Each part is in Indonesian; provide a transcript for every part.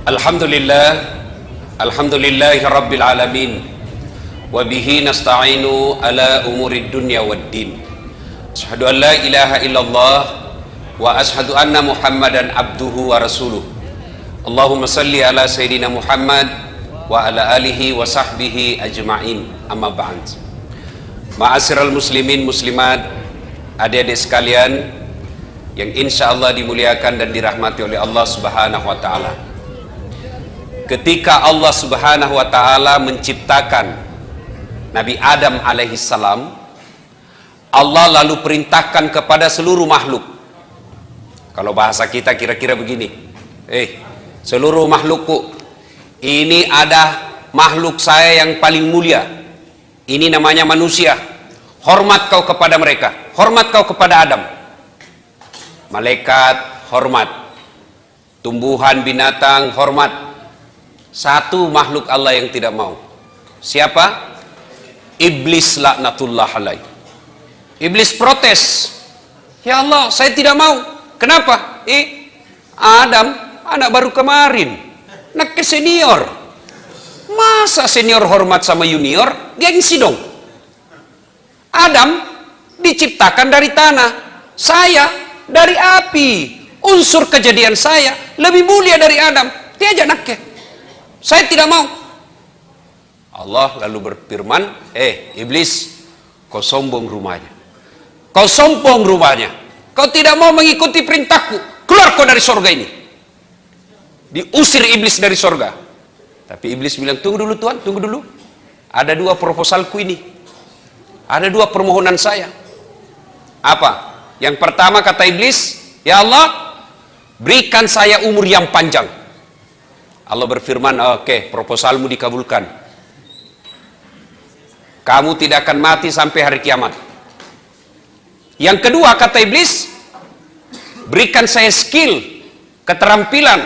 Alhamdulillah, alhamdulillahi rabbil alamin, wa bihi nasta'inu ala umurid dunya waddin. Asyhadu an la ilaha illallah wa asyhadu anna Muhammadan abduhu wa rasuluh. Allahumma salli ala sayyidina Muhammad wa ala alihi wa sahbihi ajma'in. Amma ba'd. Ma'asyiral muslimin muslimat, adik-adik sekalian yang insyaallah dimuliakan dan dirahmati oleh Allah Subhanahu wa taala. Ketika Allah Subhanahu wa taala menciptakan Nabi Adam alaihissalam, Allah lalu perintahkan kepada seluruh makhluk. Kalau bahasa kita kira-kira begini, seluruh makhlukku, ini ada makhluk saya yang paling mulia, ini namanya manusia, hormat kau kepada mereka, hormat kau kepada Adam. Malaikat hormat, tumbuhan binatang hormat. Satu makhluk Allah yang tidak mau. Siapa? Iblis laknatullah alaih. Iblis protes, ya Allah, saya tidak mau. Kenapa? Adam anak baru kemarin, anak ke senior. Masa senior hormat sama junior? Gengsi dong. Adam diciptakan dari tanah, saya dari api. Unsur kejadian saya lebih mulia dari Adam. Dia aja nakke. Saya tidak mau. Allah lalu berfirman, iblis, kau sombong rumahnya. Kau sombong rumahnya. Kau tidak mau mengikuti perintahku. Keluar kau dari sorga ini. Diusir iblis dari sorga. Tapi iblis bilang, tunggu dulu Tuhan, tunggu dulu. Ada dua proposalku ini. Ada dua permohonan saya. Apa? Yang pertama kata iblis, ya Allah, berikan saya umur yang panjang. Allah berfirman, oke, proposalmu dikabulkan. Kamu tidak akan mati sampai hari kiamat. Yang kedua kata iblis, berikan saya skill, keterampilan,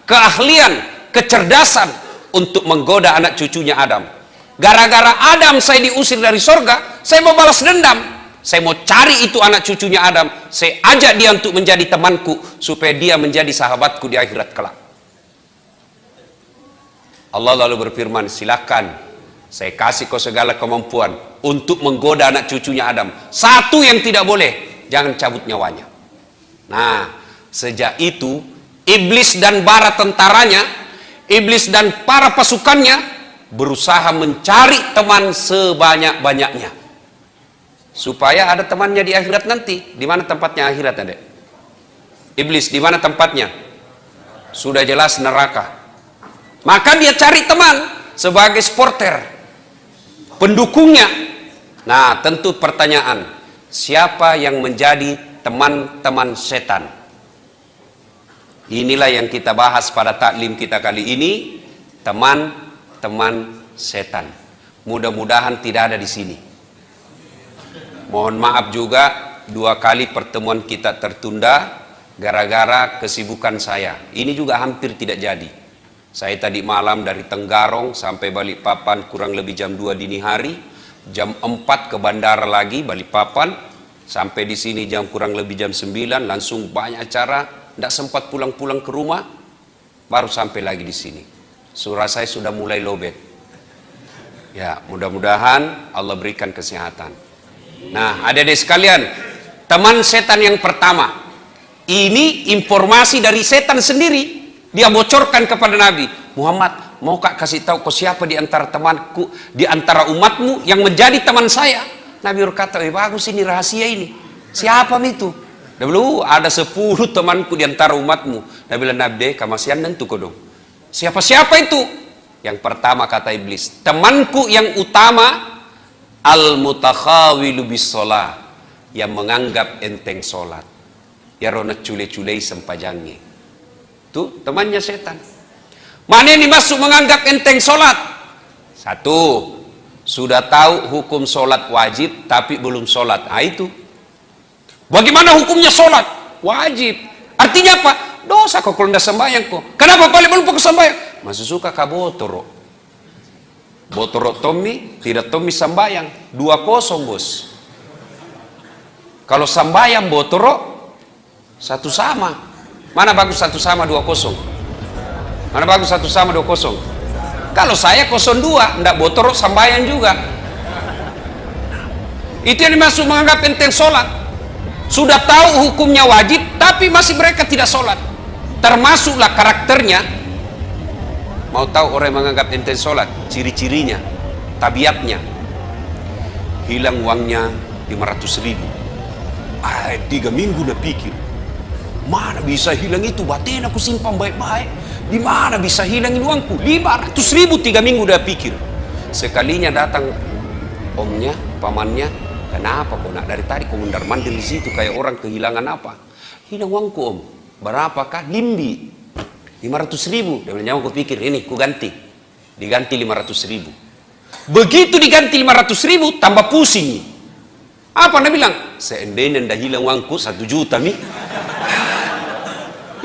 keahlian, kecerdasan untuk menggoda anak cucunya Adam. Gara-gara Adam saya diusir dari sorga, saya mau balas dendam. Saya mau cari itu anak cucunya Adam. Saya ajak dia untuk menjadi temanku, supaya dia menjadi sahabatku di akhirat kelak. Allah lalu berfirman, silakan, saya kasih kau segala kemampuan untuk menggoda anak cucunya Adam. Satu yang tidak boleh, jangan cabut nyawanya. Nah, sejak itu iblis dan para tentaranya, iblis dan para pasukannya berusaha mencari teman sebanyak-banyaknya, supaya ada temannya di akhirat nanti. Di mana tempatnya akhirat, adek? Iblis di mana tempatnya? Sudah jelas neraka. Maka dia cari teman sebagai supporter, pendukungnya. Nah, tentu pertanyaan, siapa yang menjadi teman-teman setan? Inilah yang kita bahas pada taklim kita kali ini, teman-teman setan. Mudah-mudahan tidak ada di sini. Mohon maaf juga, 2 kali pertemuan kita tertunda gara-gara kesibukan saya. Ini juga hampir tidak jadi. Saya tadi malam dari Tenggarong sampai Balikpapan kurang lebih jam 2 dini hari, jam 4 ke bandara lagi Balikpapan, sampai di sini jam kurang lebih jam 9, langsung banyak acara, tidak sempat pulang-pulang ke rumah, baru sampai lagi di sini. Suara saya sudah mulai lobet. Ya, mudah-mudahan Allah berikan kesehatan. Nah, adik-adik sekalian, teman setan yang pertama, ini informasi dari setan sendiri. Dia bocorkan kepada Nabi Muhammad, mau kak kasih tahu kau siapa di antara temanku, di antara umatmu yang menjadi teman saya? Nabi berkata, bagus ini rahasia ini. Siapa itu? Dia bilang, ada 10 temanku di antara umatmu. Nabi bilang, Nabi, kamasian tentu kau dong. Siapa-siapa itu? Yang pertama kata iblis, temanku yang utama, al-mutakhawilu bis sholat, yang menganggap enteng sholat. Ya rona cule-culei sempajangnya. Itu temannya setan. Mana yang dimaksud menganggap enteng sholat? Satu, sudah tahu hukum sholat wajib tapi belum sholat. Nah itu. Bagaimana hukumnya sholat? Wajib. Artinya apa? Dosa kok kalau tidak sembahyang kok. Kenapa balik belum ke sembahyang? Masih suka ka botoro. Botoro Tommy, tidak Tommy sembahyang. 2-0 bos. Kalau sembahyang botoro, satu sama. Mana bagus 1 sama 2-0? Mana bagus 1 sama 2 kosong. Kalau saya 02, ndak botor sambayan juga. Itu yang dimaksud menganggap enteng sholat. Sudah tahu hukumnya wajib, tapi masih mereka tidak sholat. Termasuklah karakternya. Mau tahu orang yang menganggap enteng sholat? Ciri-cirinya, tabiatnya. Hilang uangnya 500.000. 3 minggu udah pikir, mana bisa hilang itu? Batin aku simpan baik-baik. Di mana bisa hilangin uangku? 500.000 3 minggu udah pikir. Sekalinya datang omnya, pamannya, kenapa kok nak dari tadi kau mondar-mandir di situ kayak orang kehilangan apa? Hilang uangku om. Berapakah? Limbi 500.000. Dia bilang, aku pikir ini ku ganti. Diganti 500.000. Begitu diganti 500.000 tambah pusing. Apa anda bilang? Seandainya anda hilang uangku 1 juta nih.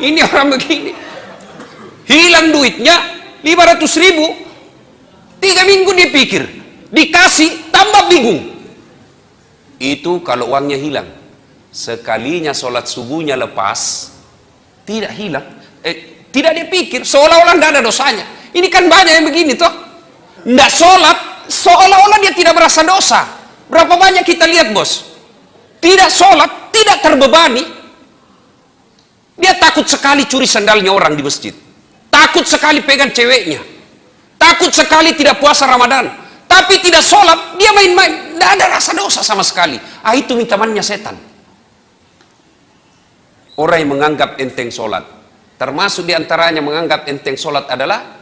Ini orang begini. Hilang duitnya 500.000. 3 minggu dia pikir. Dikasih tambah bingung. Itu kalau uangnya hilang. Sekalinya sholat subuhnya lepas, tidak hilang. Tidak dia pikir, seolah-olah tidak ada dosanya. Ini kan banyak yang begini toh. Tidak sholat, seolah-olah dia tidak merasa dosa. Berapa banyak kita lihat bos, tidak sholat, tidak terbebani. Dia takut sekali curi sandalnya orang di masjid, takut sekali pegang ceweknya, takut sekali tidak puasa Ramadan, tapi tidak sholat, dia main-main, tidak ada rasa dosa sama sekali. Itu temannya setan. Orang yang menganggap enteng sholat, termasuk diantaranya menganggap enteng sholat adalah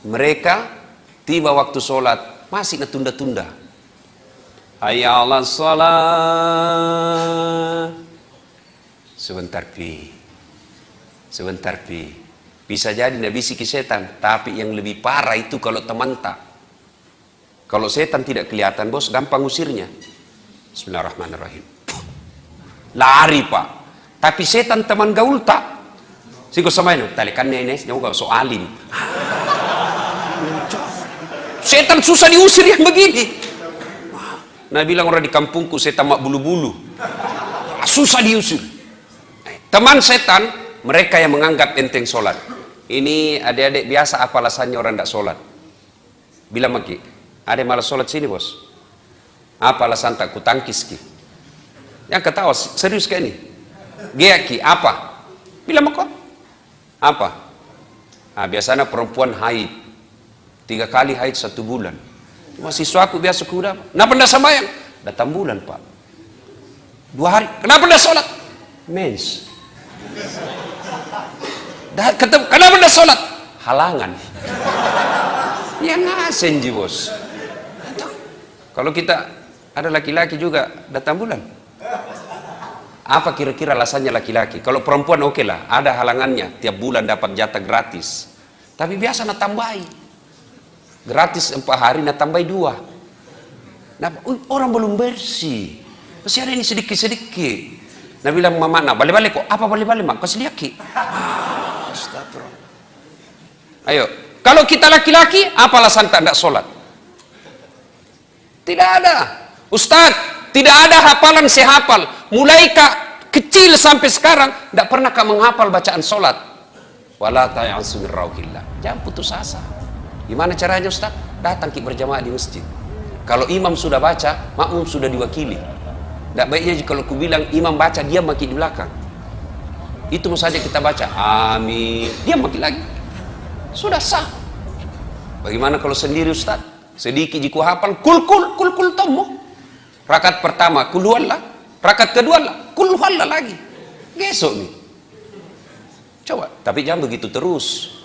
mereka tiba waktu sholat masih tunda-tunda. Hayya 'alas shalah. Sebentar pi. Bisa jadi nabi bisiki setan, tapi yang lebih parah itu kalau teman tak. Kalau setan tidak kelihatan bos, gampang usirnya. Bismillahirrahmanirrahim. Lari pak. Tapi setan teman gaul tak. Siko sama ini, talikannya ini, nyawa so alim. Setan susah diusir yang begini. Nah bilang orang di kampungku setan mak bulu-bulu, susah diusir. Teman setan mereka yang menganggap enteng sholat. Ini adik-adik biasa apa alasannya orang tidak sholat? Bilang maki, ada malas sholat sini bos. Apa alasan tak kutangkis ki? Yang ketawa serius kayak ini. Geaki apa? Bilang kok apa? Biasanya perempuan haid 3 kali haid 1 bulan. Mahasiswa aku biasa kuda. Kenapa tidak sembahyang? Datang bulan pak. 2 hari. Kenapa tidak sholat? Mens. Kenapa tidak sholat? Halangan. Ya ngasen ji bos. Kalau kita ada laki-laki juga datang bulan. Apa kira-kira alasannya laki-laki? Kalau perempuan oke lah, ada halangannya. Tiap bulan dapat jatah gratis. Tapi biasa nak tambahi. Gratis 4 hari, nak tambah 2. Nah, orang belum bersih. Masih ada ini sedikit-sedikit. Nah bilang mama, nah balik-balik kok. Apa balik-balik mak? Kasih liaki. Astagfirullah. Ayo, kalau kita laki-laki, apa alasan tak nak sholat? Tidak ada. Ustadz, tidak ada hafalan sehafal. Mulai kecil sampai sekarang, tidak pernah menghafal bacaan sholat. Wala ta'asu min rauhillah. Jangan putus asa. Gimana caranya Ustaz? Datang kita berjamaah di masjid. Kalau imam sudah baca, makmum sudah diwakili. Tidak baiknya kalau ku bilang imam baca, dia makin di belakang. Itu saja kita baca, amin, dia makin lagi. Sudah sah. Bagaimana kalau sendiri Ustaz? Sedikit jiku hafal, kul tomo. Rakaat pertama, kul huwallah. Rakaat kedua, kul huwallah lagi. Besok nih. Coba, tapi jangan begitu terus.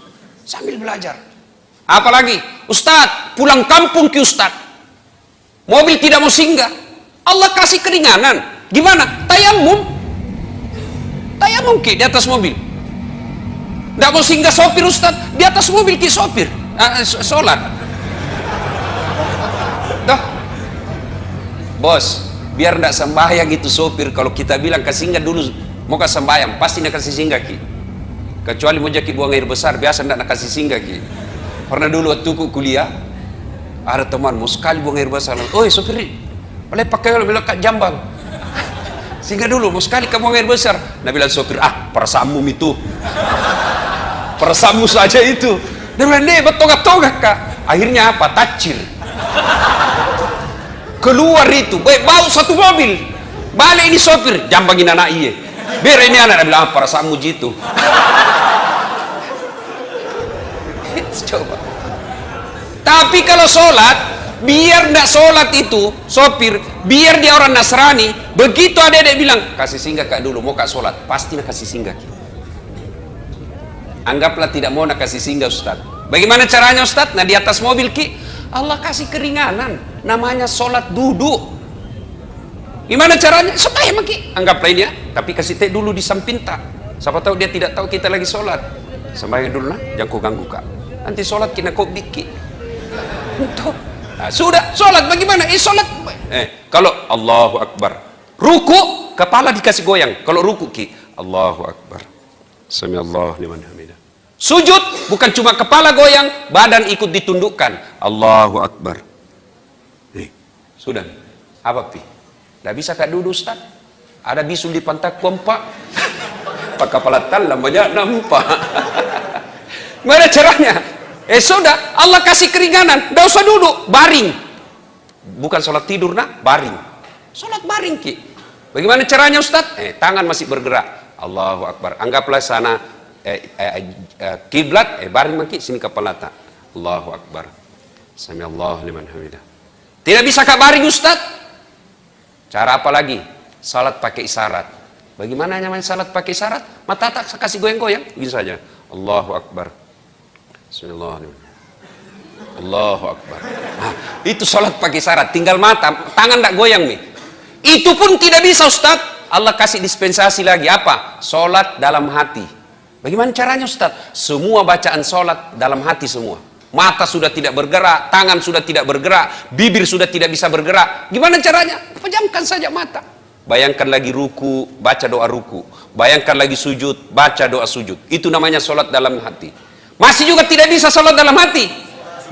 Sambil belajar. Apalagi, Ustadz, pulang kampung ke Ustadz. Mobil tidak mau singgah. Allah kasih keringanan. Gimana? Tayamum. Tayamum ki di atas mobil. Tidak mau singgah sopir Ustadz. Di atas mobil ki sopir. Sholat. Dah. Bos, biar tidak sembahyang itu sopir. Kalau kita bilang ke singgah dulu, mau ke sembahyang, pasti nak kasih singgah ki. Kecuali mau jadi buang air besar, biasa tidak nak kasih singgah ki. Pernah dulu waktu kuliah, ada temanmu sekali buang air besar. Oi sopir, boleh pakai kalau kat jambang. Singgah dulu, mau sekali kamu buang air besar. Nah bilang sopir, perasaanmu itu. Perasaanmu saja itu. Dia bilang, "Nih, betogak-togak kak." Akhirnya apa? Tacir. Keluar itu, bau satu mobil. Balik ini sopir, jambangin anak iya. Biar ini anak, dia bilang, perasaanmu gitu. Coba. Tapi kalau sholat, biar ndak sholat itu sopir, biar dia orang Nasrani, begitu adik-adik bilang, kasih singgah kak dulu, mau kak sholat, pasti nak kasih singgah. Anggaplah tidak mau nak kasih singgah Ustaz. Bagaimana caranya Ustaz? Nah di atas mobil ki, Allah kasih keringanan, namanya sholat duduk. Gimana caranya? Supaya maki, anggaplah ini ya, tapi kasih teh dulu di samping tak. Siapa tahu dia tidak tahu kita lagi sholat. Sembahyang dulu nah, jangan kau ganggu kak. Nanti sholat kena kau bikin. Nah, sudah sholat bagaimana? Sholat. Kalau Allahu Akbar, ruku kepala dikasih goyang. Kalau ruku ki, Allahu Akbar, Samiallahu liman hamidah. Sujud bukan cuma kepala goyang, badan ikut ditundukkan. Allahu Akbar. Sudah. Apa pi? Tidak bisa kak duduk Ustaz. Ada bisul di pantat kompak. Pak kepala talam banyak nampak. Mana caranya? Sudah, Allah kasih keringanan, tidak usah duduk, baring. Bukan sholat tidur nak, baring. Sholat baring ki. Bagaimana caranya Ustaz? Tangan masih bergerak. Allahu Akbar. Anggaplah sana kiblat, baring maki, sini kepala tak. Allahu Akbar. Samiallahu liman hamidah. Tidak bisa kak baring Ustaz? Cara apa lagi? Salat pakai isyarat. Bagaimana namanya salat pakai isyarat? Mata tak kasih goyang-goyang, begini saja. Allahu Akbar. Bismillahirrahmanirrahim. Allahu Akbar. Nah, itu sholat pakai syarat, tinggal mata, tangan tak goyang nih. Itu pun tidak bisa Ustaz. Allah kasih dispensasi lagi apa? Sholat dalam hati. Bagaimana caranya Ustaz? Semua bacaan sholat dalam hati semua. Mata sudah tidak bergerak, tangan sudah tidak bergerak, bibir sudah tidak bisa bergerak. Gimana caranya? Pejamkan saja mata. Bayangkan lagi ruku, baca doa ruku. Bayangkan lagi sujud, baca doa sujud. Itu namanya sholat dalam hati. Masih juga tidak bisa sholat dalam hati.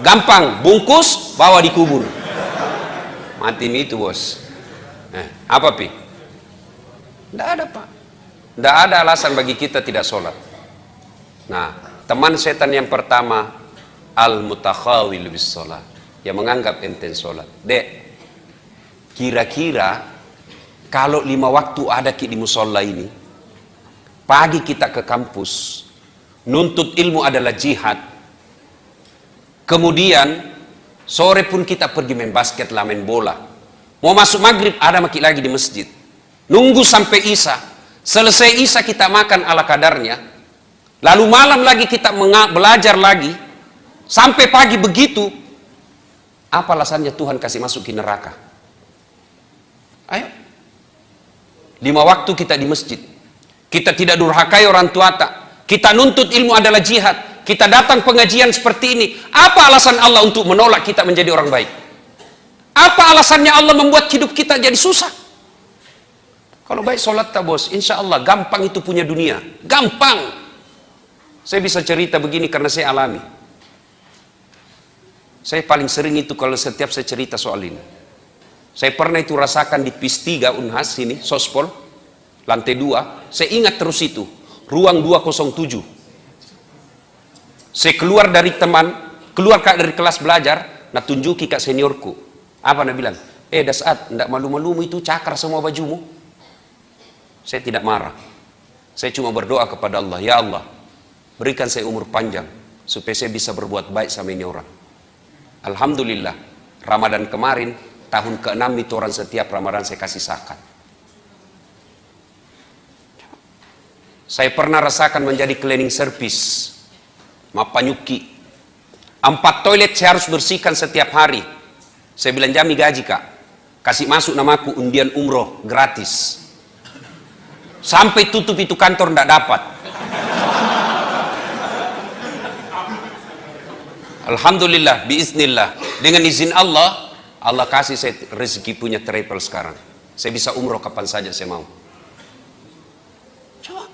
Gampang, bungkus, bawa dikubur. Mati itu bos. Apa pi? Tidak ada pak. Tidak ada alasan bagi kita tidak sholat. Nah, teman setan yang pertama, al-mutakhawil bis sholat, yang menganggap enten sholat. Dek, kira-kira kalau 5 waktu ada di musola ini, pagi kita ke kampus, nuntut ilmu adalah jihad. Kemudian sore pun kita pergi main basket lah, main bola. Mau masuk maghrib ada maki lagi di masjid. Nunggu sampai isya. Selesai isya kita makan ala kadarnya. Lalu malam lagi kita belajar lagi. Sampai pagi begitu. Apa alasannya Tuhan kasih masuk ke neraka? Ayo. 5 waktu kita di masjid. Kita tidak durhakai orang tua tak. Kita nuntut ilmu adalah jihad. Kita datang pengajian seperti ini. Apa alasan Allah untuk menolak kita menjadi orang baik? Apa alasannya Allah membuat hidup kita jadi susah? Kalau baik sholat tak bos, insya Allah gampang itu punya dunia. Gampang. Saya bisa cerita begini karena saya alami. Saya paling sering itu kalau setiap saya cerita soal ini. Saya pernah itu rasakan di PIS 3 Unhas sini, Sospol, lantai 2. Saya ingat terus itu. Ruang 207. Saya keluar dari teman, keluar dari kelas belajar, nak tunjuki kak seniorku. Apa nak bilang? Dasat, ndak malu-malumu itu cakar semua bajumu. Saya tidak marah. Saya cuma berdoa kepada Allah, ya Allah, berikan saya umur panjang supaya saya bisa berbuat baik sama ini orang. Alhamdulillah, Ramadan kemarin, tahun ke-6 itu orang setiap Ramadan saya kasih zakat. Saya pernah rasakan menjadi cleaning service, mapanyuki. 4 toilet saya harus bersihkan setiap hari. Saya bilang, jami gaji kak, kasih masuk namaku undian umroh gratis. Sampai tutup itu kantor ndak dapat. Alhamdulillah, biiznillah, dengan izin Allah, Allah kasih saya rezeki punya travel sekarang. Saya bisa umroh kapan saja saya mau. Coba.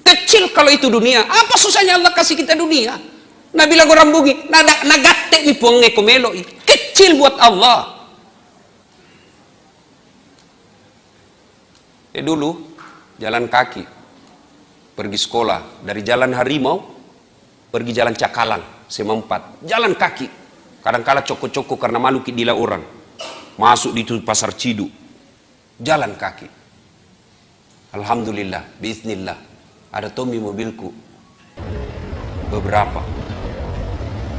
Kecil kalau itu dunia. Apa susahnya Allah kasih kita dunia? Nah bilang orang bungi, nagatte mi puange komelo. Kecil buat Allah. Dulu jalan kaki pergi sekolah dari Jalan Harimau pergi jalan Cakalang, Semempat, jalan kaki. Kadang-kala coko-coko karena malu dila orang. Masuk di itu pasar Cidu, jalan kaki. Alhamdulillah, biiznillah, ada Tommy mobilku beberapa.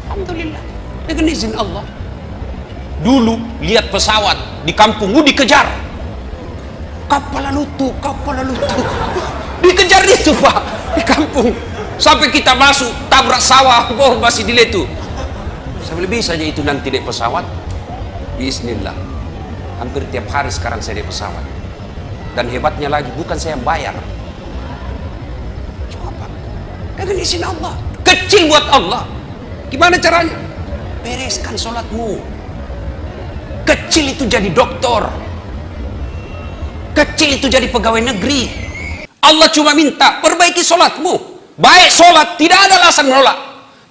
Alhamdulillah, dengan izin Allah. Dulu lihat pesawat di kampung, dikejar. Kapal lutu, dikejar itu Pak, di kampung. Sampai kita masuk, tabrak sawah, masih di letu. Saya lebih saja itu nanti naik pesawat. Bismillah. Hampir tiap hari sekarang saya naik pesawat. Dan hebatnya lagi, bukan saya yang bayar. Coba, dengan izin Allah. Kecil buat Allah. Gimana caranya? Bereskan sholatmu. Kecil itu jadi dokter. Kecil itu jadi pegawai negeri. Allah cuma minta, perbaiki sholatmu. Baik sholat, tidak ada alasan menolak.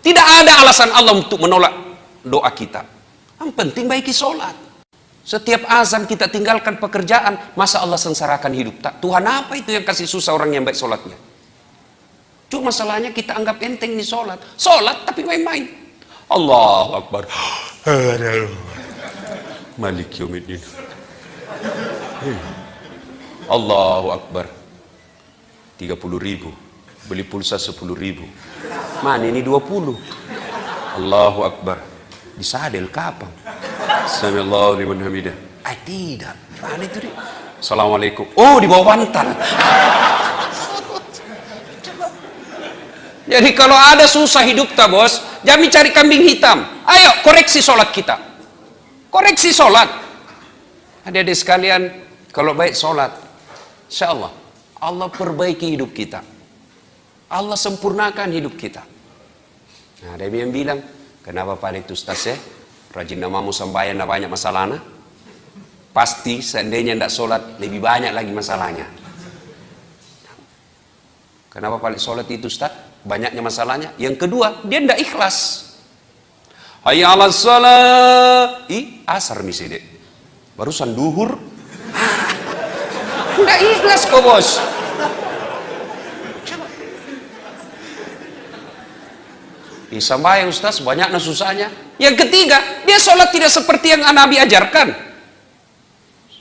Tidak ada alasan Allah untuk menolak doa kita. Yang penting baiki sholat. Setiap azan kita tinggalkan pekerjaan, masa Allah sengsarakan hidup? Tak, Tuhan apa itu yang kasih susah orang yang baik sholatnya? Cuma masalahnya kita anggap enteng ini sholat. Sholat tapi main-main. Allahu Akbar. Malik yaumiddin. Allahu Akbar. 30.000. Beli pulsa 10.000. Mana ini 20? Allahu Akbar. Disadel kapan? Samiallahu liman hamidah. Tidak. Mana itu dia? Assalamualaikum. Oh, di bawah bantal. Jadi kalau ada susah hidup tak bos, jangan cari kambing hitam. Ayo koreksi sholat kita. Koreksi sholat. Adik-adik sekalian, kalau baik sholat, insya Allah, Allah perbaiki hidup kita. Allah sempurnakan hidup kita. Nah, ada yang bilang, kenapa Pak itu Ustaz ya? Rajin namamu sembahyang, tidak banyak masalahnya. Pasti seandainya tidak sholat, lebih banyak lagi masalahnya. Kenapa Pak sholat itu Ustaz? Banyaknya masalahnya. Yang kedua, dia tidak ikhlas. Hayya 'alas shalah. Asar misalnya. Barusan duhur. Tidak ikhlas kok bos. Sampai Ustaz banyaknya susahnya. Yang ketiga, dia sholat tidak seperti yang Nabi ajarkan.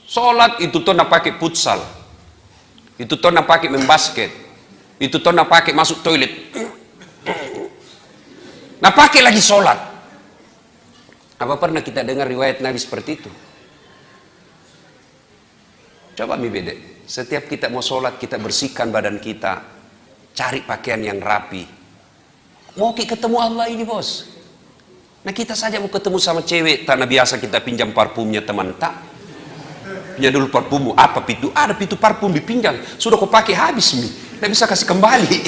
Sholat itu tuh nak pakai futsal, itu tuh nak pakai main basket, itu tuh nak pakai masuk toilet, nak pakai lagi sholat. Apa pernah kita dengar riwayat Nabi seperti itu? Coba mi bede. Setiap kita mau sholat, kita bersihkan badan kita, cari pakaian yang rapi. Mau ketemu Allah ini bos. Nah kita saja mau ketemu sama cewek, tanah biasa kita pinjam parfumnya teman tak. Pinjam dulu parfummu, apa pitu? Ada pitu parfum dipinjam, sudah kau pakai habis mi, tidak bisa kasih kembali.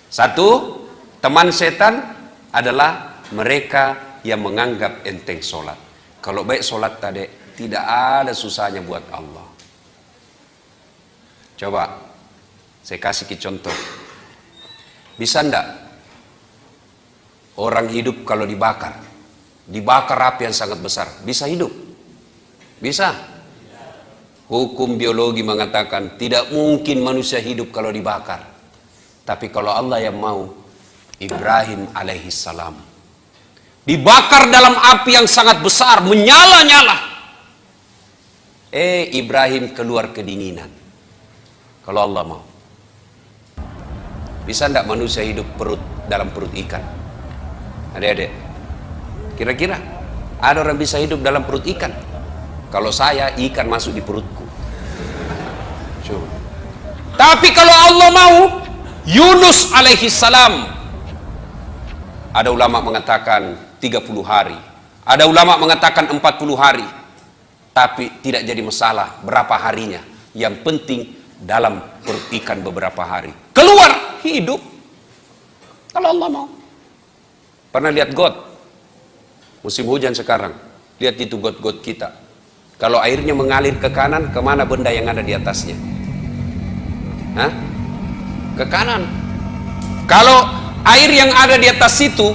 Satu, teman setan adalah mereka yang menganggap enteng sholat. Kalau baik sholat tadi, tidak ada susahnya buat Allah. Coba saya kasih contoh. Bisa ndak orang hidup kalau dibakar api yang sangat besar, bisa hidup? Bisa. Hukum biologi mengatakan tidak mungkin manusia hidup kalau dibakar. Tapi kalau Allah yang mau, Ibrahim alaihissalam dibakar dalam api yang sangat besar, menyala-nyala. Ibrahim keluar kedinginan. Kalau Allah mau. Bisa tidak manusia hidup dalam perut ikan? Adik-adik, kira-kira ada orang bisa hidup dalam perut ikan? Kalau saya, ikan masuk di perutku. Coba. Tapi kalau Allah mau, Yunus alaihi salam, ada ulama mengatakan 30 hari, ada ulama mengatakan 40 hari, tapi tidak jadi masalah berapa harinya. Yang penting dalam perut ikan beberapa hari, keluar hidup kalau Allah mau. Pernah lihat got musim hujan sekarang? Lihat itu got-got kita, kalau airnya mengalir ke kanan, kemana benda yang ada di atasnya? Hah? Ke kanan. Kalau air yang ada di atas situ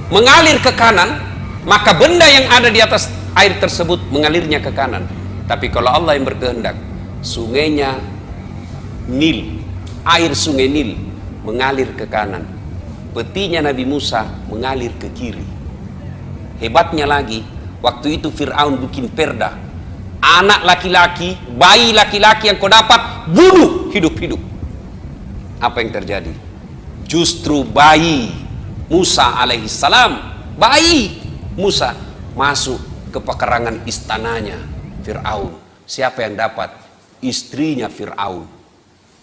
mengalir ke kanan, maka benda yang ada di atas air tersebut mengalirnya ke kanan. Tapi kalau Allah yang berkehendak, sungainya Nil air sungai Nil mengalir ke kanan, petinya Nabi Musa mengalir ke kiri. Hebatnya lagi, waktu itu Fir'aun bikin perda, anak laki-laki, bayi laki-laki yang kau dapat, bunuh hidup-hidup. Apa yang terjadi? Justru bayi Musa alaihissalam, bayi Musa masuk ke pekarangan istananya Fir'aun. Siapa yang dapat? Istrinya Fir'aun.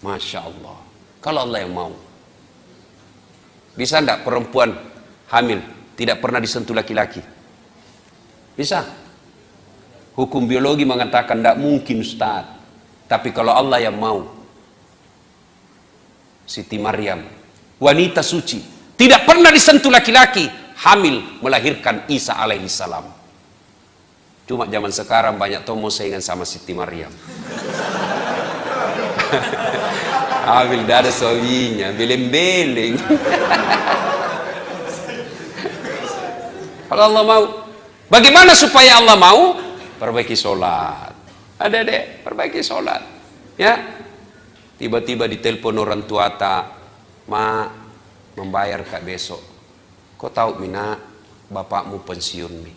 Masya Allah. Kalau Allah yang mau. Bisa enggak perempuan hamil tidak pernah disentuh laki-laki? Bisa. Hukum biologi mengatakan tidak mungkin, Ustaz. Tapi kalau Allah yang mau, Siti Maryam, wanita suci, tidak pernah disentuh laki-laki, hamil melahirkan Isa alaihissalam. Cuma zaman sekarang banyak tomo saingan sama Siti Maryam. Hamil tidak ada suaminya, beleng-beleng. Kalau Allah mau, bagaimana supaya Allah mau? Perbaiki sholat. Ada deh, perbaiki sholat. Ya, tiba-tiba ditelepon orang tua tak, ma, membayar kak besok. Kau tahu Mina, bapakmu pensiun mi.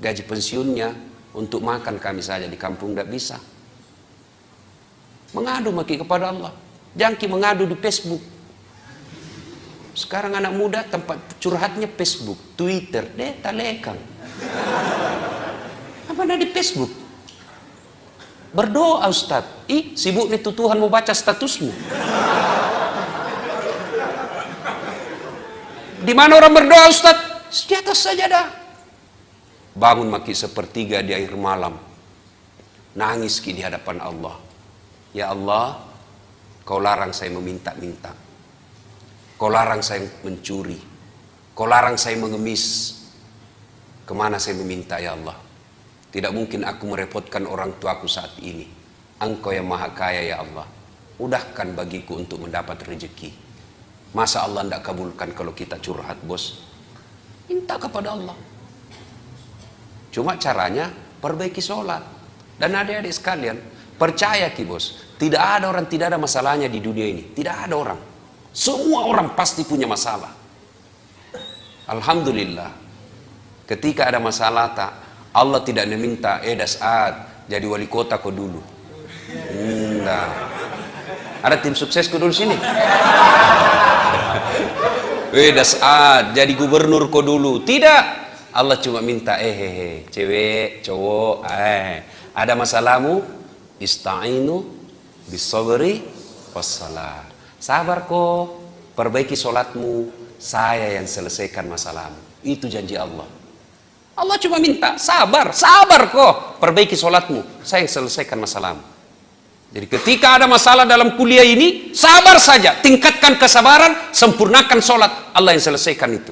Gaji pensiunnya untuk makan kami saja di kampung tidak bisa. Mengadu maki kepada Allah. Jangki mengadu di Facebook. Sekarang anak muda tempat curhatnya Facebook, Twitter, deh talekang. Apa ada di Facebook? Berdoa Ustaz. Ih, sibuk nih Tuhan mau baca statusmu. Di mana orang berdoa Ustaz? Di atas sajadah. Bangun maki sepertiga di akhir malam. Nangis di hadapan Allah. Ya Allah, kau larang saya meminta-minta. Kau larang saya mencuri. Kau larang saya mengemis. Kemana saya meminta ya Allah? Tidak mungkin aku merepotkan orang tuaku saat ini. Engkau yang maha kaya ya Allah. Udahkan bagiku untuk mendapat rezeki. Masa Allah tidak kabulkan kalau kita curhat bos? Minta kepada Allah. Cuma caranya perbaiki sholat. Dan adik-adik sekalian, percaya ki bos, tidak ada orang tidak ada masalahnya di dunia ini. Tidak ada orang. Semua orang pasti punya masalah. Alhamdulillah. Ketika ada masalah tak, Allah tidak meminta, Das'ad jadi wali kota kau dulu. Nah. Ada tim suksesku dulu sini. Das'ad jadi gubernur kau dulu. Tidak. Allah cuma minta, cewek, cowok, ada masalahmu, ista'inu bisabri wassalah. Sabar kok, perbaiki sholatmu, saya yang selesaikan masalahmu. Itu janji Allah. Allah cuma minta, sabar kok, perbaiki sholatmu, saya yang selesaikan masalahmu. Jadi ketika ada masalah dalam kuliah ini, sabar saja, tingkatkan kesabaran, sempurnakan sholat, Allah yang selesaikan itu.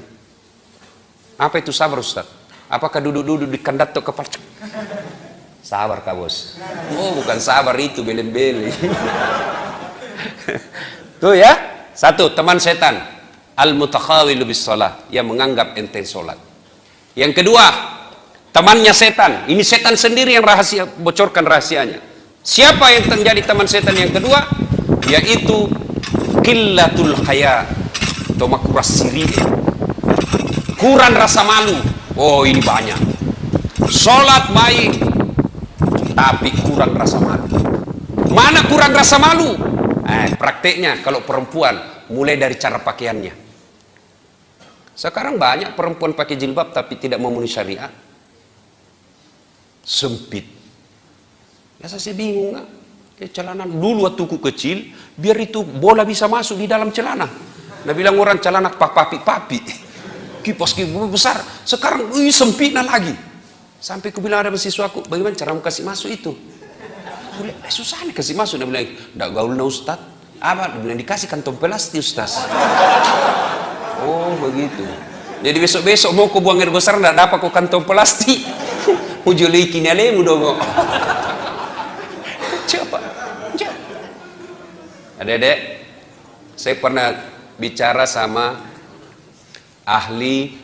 Apa itu sabar Ustaz? Apakah duduk-duduk di kandat atau kepala? Sabar kak bos. Oh bukan sabar itu, beleng-beleng. Tuh ya, satu, teman setan. Al-mutakhawilu bis sholat, yang menganggap enteng sholat. Yang kedua, temannya setan. Ini setan sendiri yang rahasia, bocorkan rahasianya. Siapa yang menjadi teman setan yang kedua? Yaitu qillatul haya, atau makuras siri, kurang rasa malu. Oh ini banyak. Sholat baik, tapi kurang rasa malu. Mana kurang rasa malu? Prakteknya kalau perempuan mulai dari cara pakaiannya. Sekarang banyak perempuan pakai jilbab tapi tidak memenuhi syariat. Sempit. Biasa saya bingung nggak? Kayak celana dulu waktu ku kecil, biar itu bola bisa masuk di dalam celana. Nah bilang orang celana papi. Kipas besar. Sekarang sempitnya lagi. Sampai ku bilang ada mahasiswaku, bagaimana cara kasih masuk itu? Susah nih kasih masuk. Dia bilang, enggak gaul na Ustaz. Apa? Dia bilang, dikasih kantong plastik Ustaz. Oh begitu. Jadi besok-besok mau ku buang air besar, enggak dapat ku kantong plastik. Ujuli kinalemu dong. Coba. Adik-adik, saya pernah bicara sama ahli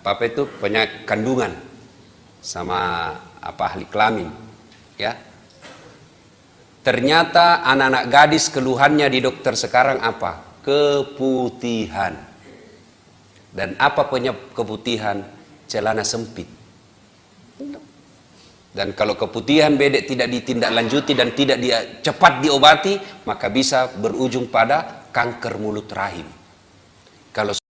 apa itu penyakit kandungan sama ahli kelamin ya. Ternyata anak-anak gadis keluhannya di dokter sekarang apa? Keputihan. Dan apa penyebab keputihan? Celana sempit. Dan kalau keputihan bedek tidak ditindaklanjuti dan tidak cepat diobati, maka bisa berujung pada kanker mulut rahim. Kalau